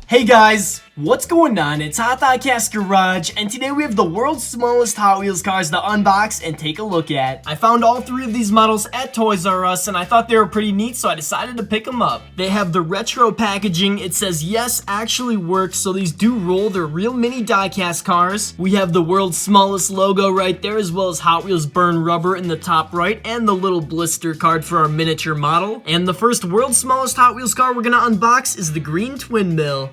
Hey guys, what's going on? It's HotDiecast Garage, and today we have the world's smallest Hot Wheels cars to unbox and take a look at. I found all three of these models at Toys R Us, and I thought they were pretty neat, so I decided to pick them up. They have the retro packaging. It says yes, actually works, so these do roll. They're real mini diecast cars. We have the world's smallest logo right there, as well as Hot Wheels burn rubber in the top right, and the little blister card for our miniature model. And the first world's smallest Hot Wheels car we're gonna unbox is the green twin mill.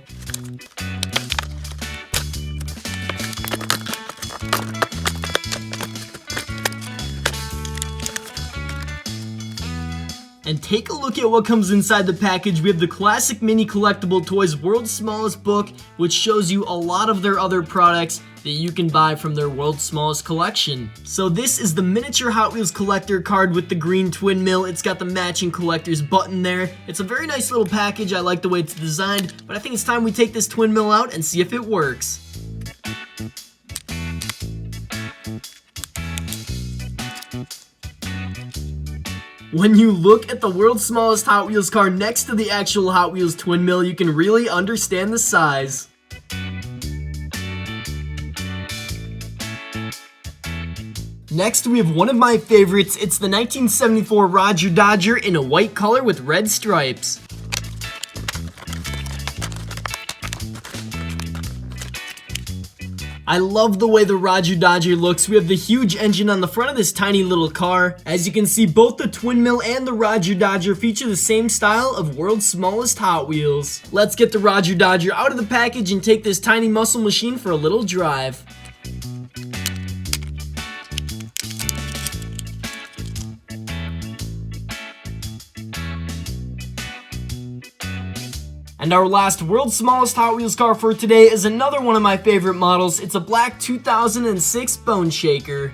And take a look at what comes inside the package. We have the classic mini collectible toys world's smallest book, which shows you a lot of their other products that you can buy from their world's smallest collection. So this is the miniature Hot Wheels collector card with the green twin mill. It's got the matching collector's button there. It's a very nice little package. I like the way it's designed, but I think it's time we take this twin mill out and see if it works. When you look at the world's smallest Hot Wheels car next to the actual Hot Wheels twin mill, you can really understand the size. Next, we have one of my favorites. It's the 1974 Roger Dodger in a white color with red stripes. I love the way the Roger Dodger looks. We have the huge engine on the front of this tiny little car. As you can see, both the twin mill and the Roger Dodger feature the same style of world's smallest Hot Wheels. Let's get the Roger Dodger out of the package and take this tiny muscle machine for a little drive. And our last world's smallest Hot Wheels car for today is another one of my favorite models. It's a black 2006 Boneshaker.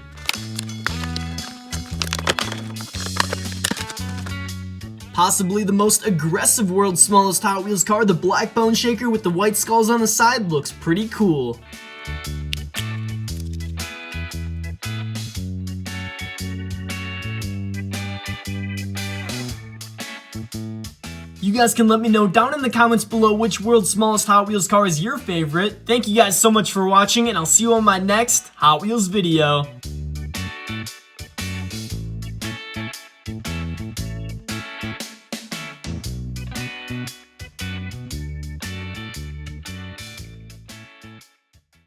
Possibly the most aggressive world's smallest Hot Wheels car, the black Boneshaker with the white skulls on the side looks pretty cool. You guys can let me know down in the comments below which world's smallest Hot Wheels car is your favorite. Thank you guys so much for watching, and I'll see you on my next Hot Wheels video.